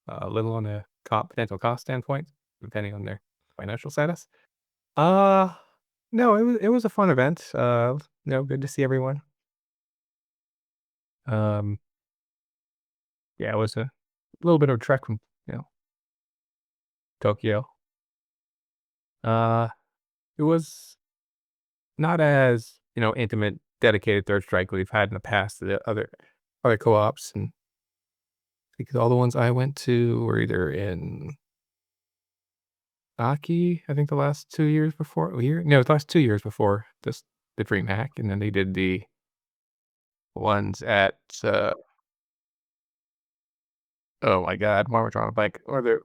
Speaker 2: a little on a potential cost standpoint, depending on their financial status. Uh, no, it was a fun event. Good to see everyone. Um, yeah, it was a little bit of a trek from Tokyo. Uh, it was not as intimate, dedicated third strike we've had in the past. The other co-ops, and because all the ones I went to were either in Aki, I think the last 2 years before the last 2 years before this the Dream Hack, and then they did the ones at oh my god, why am I drawing a blank? Or the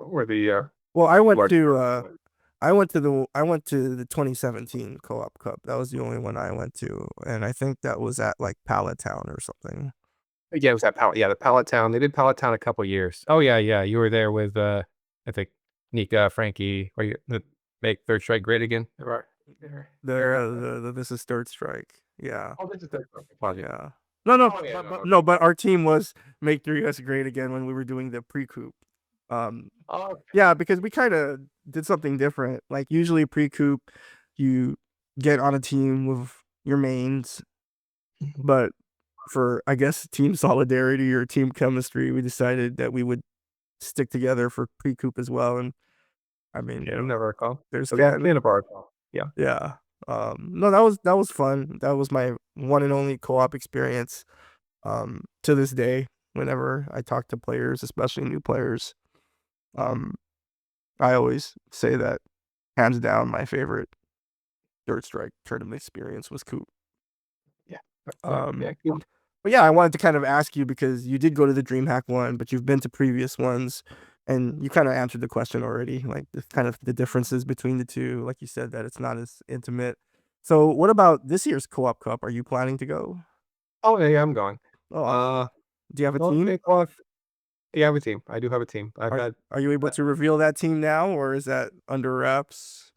Speaker 1: Well,
Speaker 2: large
Speaker 1: I went to the 2017 Co-op Cup. That was the only one I went to, and I think that was at like Pallet Town or something.
Speaker 2: yeah, it was at the Pallet Town. They did Pallet Town a couple years. Oh yeah, yeah, you were there with I think Nika, Frankie, or you make Third Strike great again.
Speaker 1: This is Third Strike. Yeah.
Speaker 2: Oh, this is Third Strike. Apologies.
Speaker 1: Yeah. No, no,
Speaker 2: Oh yeah,
Speaker 1: but our team was make 3S great again when we were doing the pre-coup. Um,
Speaker 2: Oh,
Speaker 1: yeah, because we kind of did something different. Like usually pre-coup, you get on a team with your mains, but for I guess team solidarity or team chemistry, we decided that we would stick together for pre-coup as well. And I mean,
Speaker 2: yeah, never recall.
Speaker 1: there's
Speaker 2: Okay,
Speaker 1: kind of,
Speaker 2: clean up our recall. Yeah.
Speaker 1: yeah. No, that was fun. That was my one and only co-op experience. To this day, whenever I talk to players, especially new players, um, I always say that hands down my favorite Third Strike tournament experience was Coop.
Speaker 2: Yeah.
Speaker 1: Um,
Speaker 2: Yeah.
Speaker 1: but yeah, I wanted to kind of ask you because you did go to the DreamHack one, but you've been to previous ones, and you kind of answered the question already, like the kind of the differences between the two. Like you said that it's not as intimate. So, what about this year's Co-op Cup? Are you planning to go?
Speaker 2: Oh yeah, I'm going.
Speaker 1: Oh, awesome.
Speaker 2: Uh,
Speaker 1: Do you have a
Speaker 2: don't
Speaker 1: team?
Speaker 2: think well. Yeah, I have a team. I do have a team. I've
Speaker 1: Are
Speaker 2: had.
Speaker 1: are you able to reveal that team now, or is that under wraps?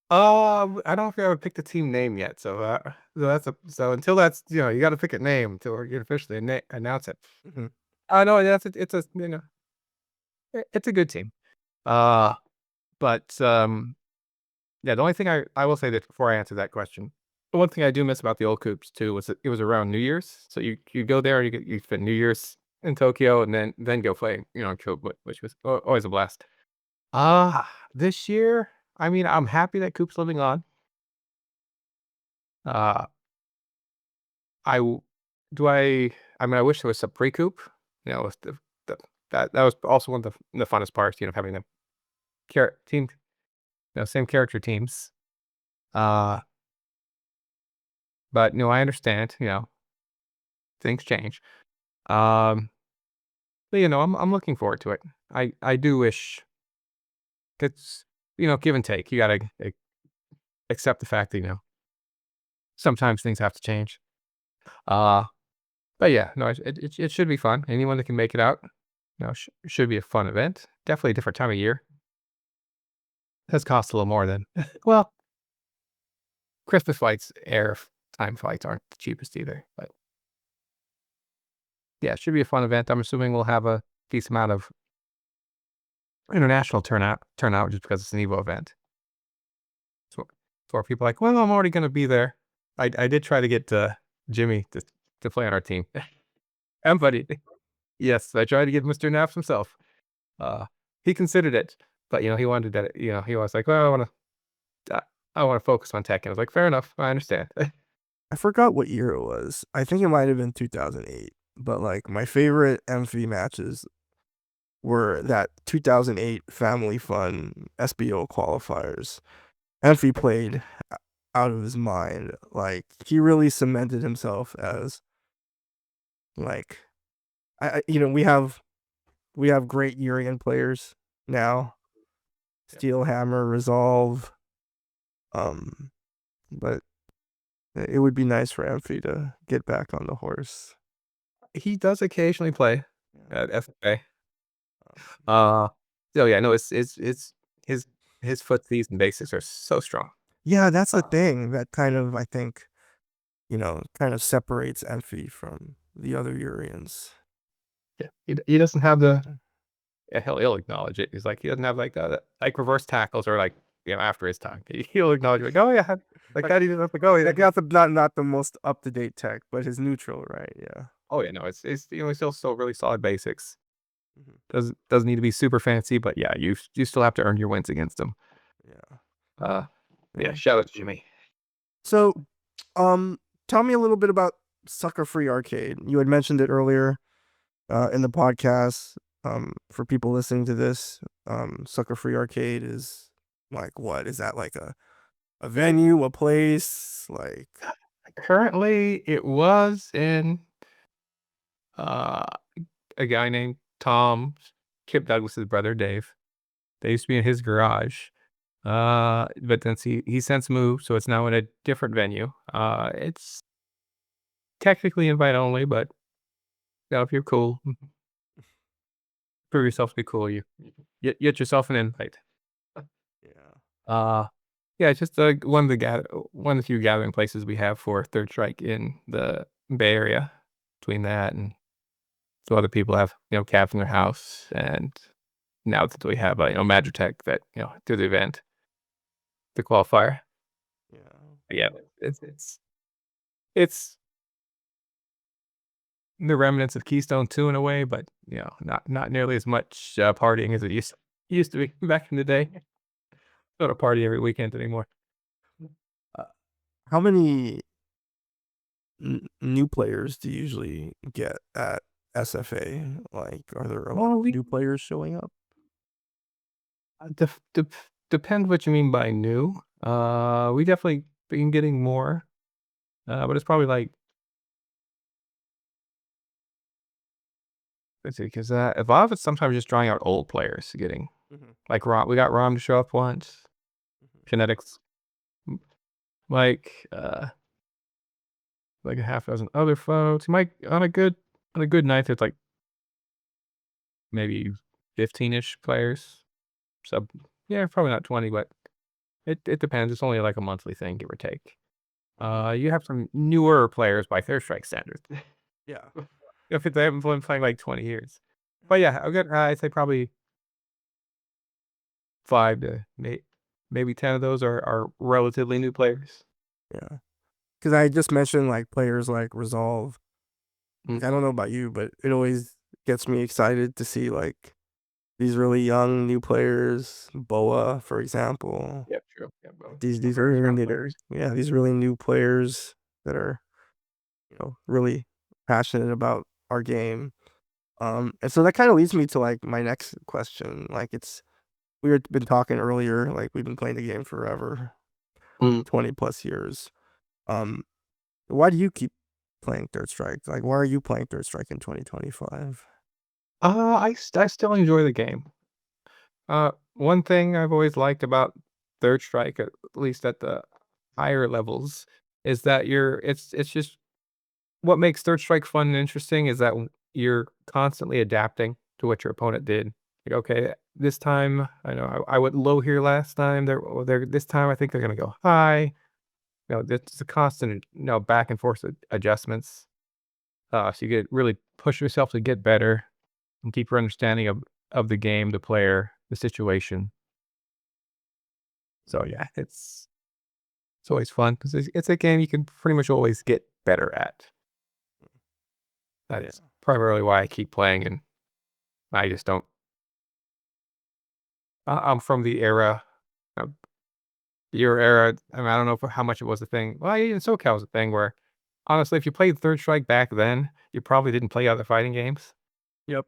Speaker 2: I don't think I would pick the team name yet. So until that's you got to pick a name until you officially announce it.
Speaker 1: Mhm.
Speaker 2: I know it's a it's a good team. Uh, but yeah, the only thing I will say that before I answer that question, the one thing I do miss about the old coops too was that it was around New Year's. So you go there, you spend New Year's in Tokyo, and then go play in Kyoto, which was always a blast. This year, I mean, I'm happy that Coop's living on. Uh, I w- do I mean, I wish there was some pre-Coop. With the that was also one of the funnest parts. Having the team, same character teams. Uh, but no, I understand. Things change. Um, but I'm looking forward to it. I do wish it's give and take. You gotta accept the fact that sometimes things have to change. Uh, but yeah, no, it should be fun. Anyone that can make it out, should be a fun event. Definitely a different time of year. Does cost a little more than well, Christmas flights, time flights aren't the cheapest either. But yeah, it should be a fun event. I'm assuming we'll have a decent amount of international turnout just because it's an Evo event. So are people like, well, I'm already going to be there. I did try to get Jimmy to play on our team. And buddy, yes, I tried to get Mr. Naps himself. Uh, he considered it, but he wanted that. He was like, well, I want to focus on tech, and I was like, fair enough, I understand.
Speaker 1: I forgot what year it was. I think it might have been 2008. But like my favorite MV matches were that 2008 Family Fun SBO qualifiers. MV played out of his mind. Like he really cemented himself as like we have great Urian players now. Steel Hammer, Resolve. But it would be nice for Amphi to get back on the horse.
Speaker 2: He does occasionally play
Speaker 1: Yeah.
Speaker 2: at FFA. Uh, so yeah, no, it's his his footsies and basics are so strong.
Speaker 1: Yeah, that's the
Speaker 2: Uh,
Speaker 1: thing that kind of I think kind of separates Envy from the other Urians.
Speaker 2: Yeah, he doesn't have the. Yeah, he'll acknowledge it. He's like he doesn't have like the like reverse tackles or like after his time. He'll acknowledge like oh yeah like
Speaker 1: Like,
Speaker 2: that. He doesn't have to go.
Speaker 1: like not the most up to date tech, but his neutral, right? Yeah.
Speaker 2: Oh yeah, no, it's still really solid basics.
Speaker 1: Mhm.
Speaker 2: Doesn't need to be super fancy, but yeah, you still have to earn your wins against him.
Speaker 1: Yeah.
Speaker 2: Uh, yeah,
Speaker 1: Yeah.
Speaker 2: shout out to Jimmy.
Speaker 1: So, um, tell me a little bit about Suckerfree Arcade. You had mentioned it earlier in the podcast. For people listening to this, Suckerfree Arcade is like what? Is that like a venue, a place? Like,
Speaker 2: Currently, it was in uh a guy named Tom, Kip Douglas's brother Dave. They used to be in his garage. But then he since moved, so it's now in a different venue. It's technically invite only, but if you're cool, prove yourself to be cool, you get yourself an invite.
Speaker 1: yeah.
Speaker 2: Uh, yeah, it's just one of the few gathering places we have for Third Strike in the Bay Area. Between that and so other people have cabs in their house, and now that we have Magitek that through the event, the qualifier.
Speaker 1: Yeah.
Speaker 2: Yeah, it's the remnants of Keystone 2 in a way, but, not nearly as much, partying as it used to be back in the day. Don't party every weekend anymore.
Speaker 1: Uh, how many new players do you usually get at SFA? Like, are there a lot
Speaker 2: Well,
Speaker 1: of new players showing up?
Speaker 2: depends what you mean by new. We definitely been getting more, but it's probably like let's see, because a lot of it's sometimes just drawing out old players, getting
Speaker 1: Mhm,
Speaker 2: like Rom we got Rom to show up once,
Speaker 1: mhm.
Speaker 2: Kinetics, m Mike, like a half dozen other folks. Mike on a good night, there's like maybe 15-ish players. So, yeah, probably not 20, but it depends. It's only like a monthly thing, give or take.
Speaker 1: Mhm.
Speaker 2: You have some newer players by Third Strike standards.
Speaker 1: Yeah.
Speaker 2: If they haven't been playing like 20 years. But yeah, I'd say probably 5 to maybe 10 of those are relatively new players.
Speaker 1: Yeah. Because I just mentioned like players like Resolve.
Speaker 2: Mm.
Speaker 1: Like, I don't know about you, but it always gets me excited to see like these really young new players, Boa, for example.
Speaker 2: Yep, true. Yep, both.
Speaker 1: These
Speaker 2: Very
Speaker 1: are
Speaker 2: strong
Speaker 1: leaders.
Speaker 2: players.
Speaker 1: Yeah, these really new players that are really passionate about our game. And so that kind of leads me to like my next question. Like, we had been talking earlier, like we've been playing the game forever,
Speaker 2: Mm.
Speaker 1: 20 plus years. Um, why do you keep playing Third Strike? Like, why are you playing Third Strike in 2025?
Speaker 2: I still enjoy the game. One thing I've always liked about Third Strike, at least at the higher levels, is that it's just what makes Third Strike fun and interesting is that you're constantly adapting to what your opponent did. Like, okay, this time I know I went low here last time. They're this time I think they're gonna go high. It's a constant back and forth adjustments. So you get really push yourself to get better and deeper understanding of the game, the player, the situation. So yeah, it's always fun because it's a game you can pretty much always get better at. That
Speaker 1: Yeah.
Speaker 2: is primarily why I keep playing, and I just don't. I'm from the era, uh, your era. I mean, I don't know how much it was a thing. Well, in SoCal was a thing where, honestly, if you played Third Strike back then, you probably didn't play other fighting games.
Speaker 1: Yep.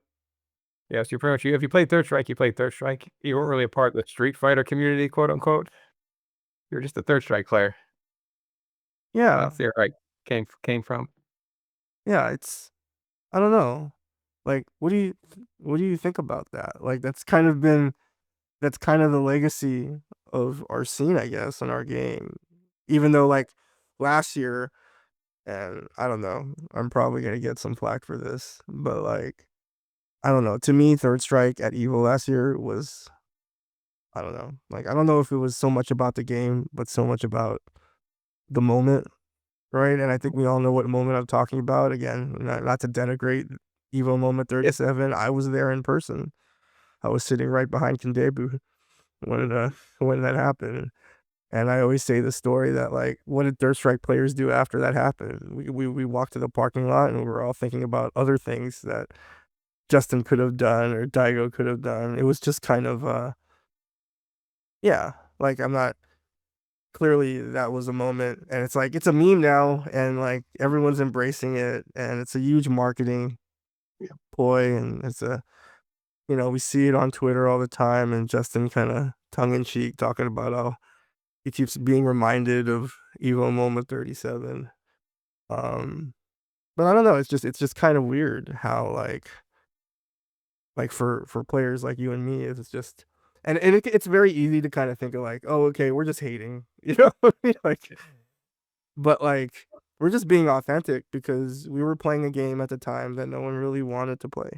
Speaker 2: Yes, you pretty much if you played Third Strike, you played Third Strike. You weren't really a part of the Street Fighter community, quote unquote. You're just a Third Strike player.
Speaker 1: Yeah.
Speaker 2: That's the era I came from.
Speaker 1: Yeah. I don't know. Like, what do you think about that? Like, that's kind of the legacy of our scene, I guess, in our game. Even though, like, last year, and I don't know, I'm probably gonna get some flack for this, but like, I don't know. To me, Third Strike at Evo last year was, I don't know. Like, I don't know if it was so much about the game, but so much about the moment. right? And I think we all know what moment I'm talking about. Again, not to denigrate Evo Moment 37. I was there in person. I was sitting right behind Kandebu when when that happened. And I always say the story that like, what did Third Strike players do after that happened? We walked to the parking lot and we were all thinking about other things that Justin could have done or Daigo could have done. It was just kind of yeah, like I'm not clearly that was a moment and it's like it's a meme now and like everyone's embracing it and it's a huge marketing ploy and it's a we see it on Twitter all the time and Justin kind of tongue in cheek talking about how he keeps being reminded of Evo Moment 37. Um, but I don't know. It's just kind of weird how like for players like you and me, it's just and it's very easy to kind of think of like, oh, okay, we're just hating, what I mean? Like, but like we're just being authentic because we were playing a game at the time that no one really wanted to play.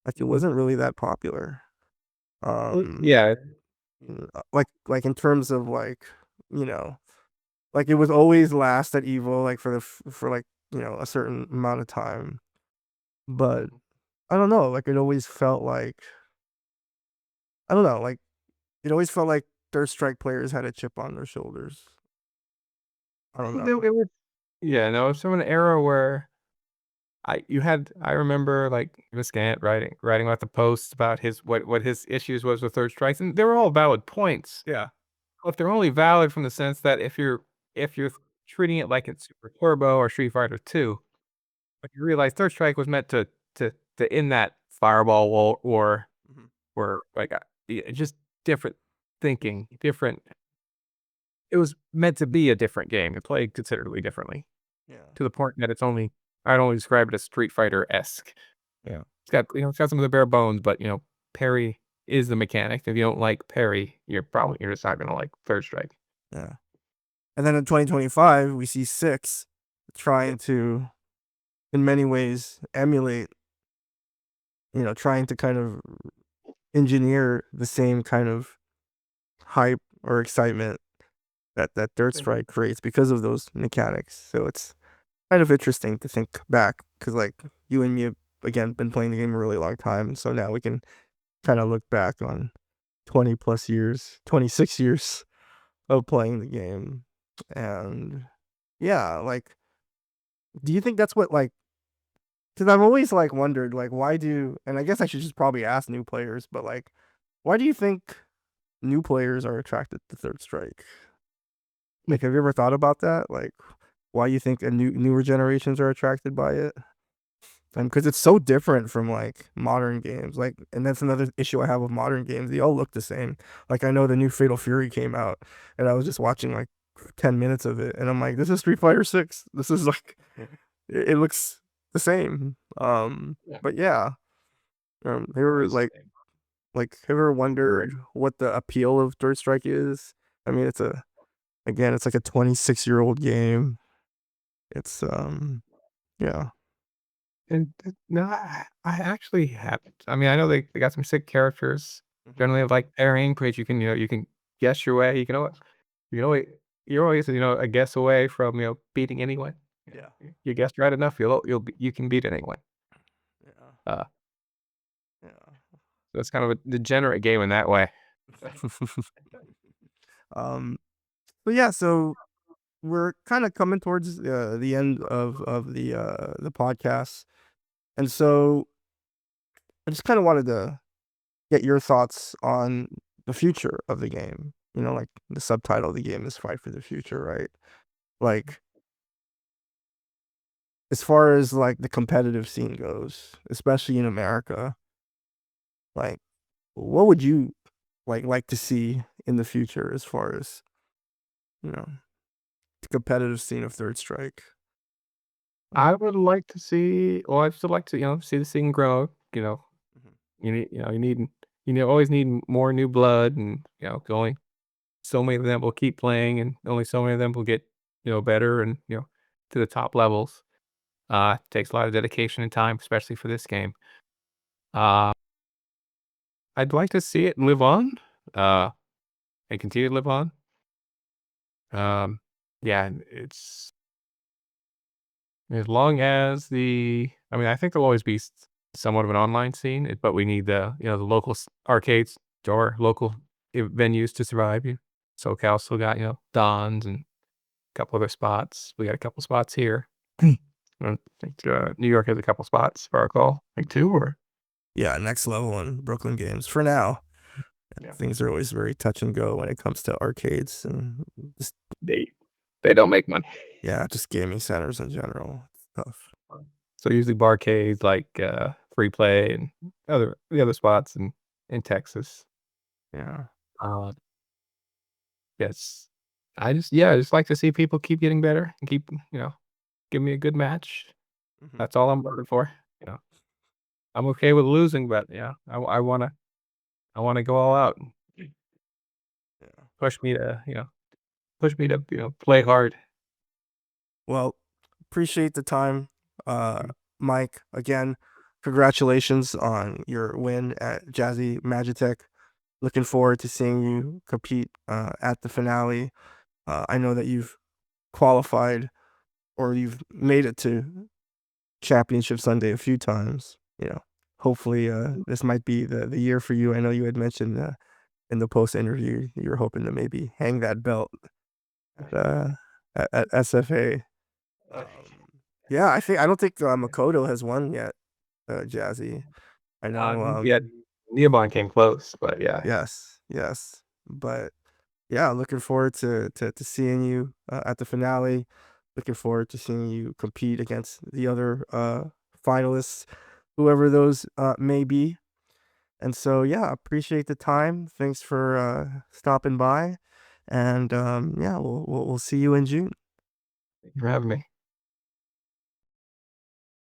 Speaker 1: Like it wasn't really that popular. Um,
Speaker 2: Yeah.
Speaker 1: like in terms of like you know like it was always last at Evo like for like a certain amount of time, but I don't know, like it always felt like I don't know, like it always felt like Third Strike players had a chip on their shoulders. I don't know.
Speaker 2: It was yeah, no, it's from an era where I remember, like, Viscant writing about the posts about his what his issues was with third strikes, and they were all valid points.
Speaker 1: Yeah.
Speaker 2: But they're only valid from the sense that if you're treating it like it's Super Turbo or Street Fighter 2, but you realize third strike was meant to end that fireball wall
Speaker 1: Mhm.
Speaker 2: or, like, just different thinking, different it was meant to be a different game, it played considerably differently,
Speaker 1: Yeah.
Speaker 2: to the point that I'd only describe it as Street Fighter-esque.
Speaker 1: Yeah.
Speaker 2: It's got some of the bare bones, but, parry is the mechanic. If you don't like parry, you're just not gonna like third strike.
Speaker 1: Yeah. And then in 2025, we see Six trying to, in many ways, emulate, trying to kind of engineer the same kind of hype or excitement that Third Strike creates because of those mechanics. So it's kind of interesting to think back because like you and me have again been playing the game a really long time, so now we can kind of look back on 20 plus years, 26 years of playing the game, and yeah, like, do you think that's what like? Because I've always like wondered like why do, and I guess I should just probably ask new players, but like, why do you think new players are attracted to Third Strike? Like, have you ever thought about that? Like, why you think a newer generations are attracted by it? And because it's so different from like modern games, like, and that's another issue I have with modern games. They all look the same. Like, I know the new Fatal Fury came out, and I was just watching like 10 minutes of it, and I'm like, this is Street Fighter 6. This is like, it looks the same.
Speaker 2: Yeah.
Speaker 1: But yeah, they were like, have you ever wondered what the appeal of Third Strike is? I mean, it's like a 26-year-old game. It's yeah.
Speaker 2: And no, I actually haven't. I mean, I know they got some sick characters.
Speaker 1: Mhm.
Speaker 2: Generally, like pairing, which you can guess your way. You know, you're always a guess away from beating anyone.
Speaker 1: Yeah.
Speaker 2: You guessed right enough, you can beat anyone.
Speaker 1: Yeah.
Speaker 2: Uh,
Speaker 1: Yeah.
Speaker 2: so it's kind of a degenerate game in that way.
Speaker 1: um but yeah, so we're kind of coming towards the end of the podcast. And so I just kind of wanted to get your thoughts on the future of the game. Like the subtitle of the game is Fight for the Future, right? Like as far as like the competitive scene goes, especially in America, like what would you like to see in the future as far as, you know, the competitive scene of Third Strike? Like,
Speaker 2: I would like to see, well, I'd still like to, see the scene grow.
Speaker 1: mhm,
Speaker 2: Always need more new blood, and going. So many of them will keep playing, and only so many of them will get better and to the top levels. Takes a lot of dedication and time, especially for this game. Uh, I'd like to see it live on, uh, and continue to live on. Um, yeah, As long as I mean, I think there'll always be somewhat of an online scene, but we need the local arcades or local venues to survive. SoCal still got, Don's and a couple other spots. We got a couple spots here. I think New York has a couple spots, if I recall. I think two or
Speaker 1: Yeah, next level in Brooklyn games for now.
Speaker 2: yeah.
Speaker 1: Things are always very touch and go when it comes to arcades and just
Speaker 2: They don't make money.
Speaker 1: yeah, just gaming centers in general. It's tough.
Speaker 2: So usually barcades like Free Play and the other spots in Texas.
Speaker 1: Yeah.
Speaker 2: Uh, yes. I just like to see people keep getting better and give me a good match.
Speaker 1: Mhm.
Speaker 2: That's all I'm looking for. You know, I'm okay with losing, but yeah, I wanna go all out.
Speaker 1: Yeah.
Speaker 2: Push me to play hard.
Speaker 1: Well, appreciate the time, Mike. Again, congratulations on your win at Jazzy Magitek. Looking forward to seeing you compete at the finale. I know that you've qualified or you've made it to Championship Sunday a few times. Hopefully, this might be the year for you. I know you had mentioned in the post interview you're hoping to maybe hang that belt at, at SFA. Yeah, I don't think Makoto has won yet. Jazzy. I know.
Speaker 2: Yeah, Neobon came close, but yeah.
Speaker 1: Yes, yes, but yeah, looking forward to seeing you at the finale. Looking forward to seeing you compete against the other finalists, whoever those may be. And so, yeah, appreciate the time. Thanks for stopping by, and yeah, we'll see you in June.
Speaker 2: Thank you for having me.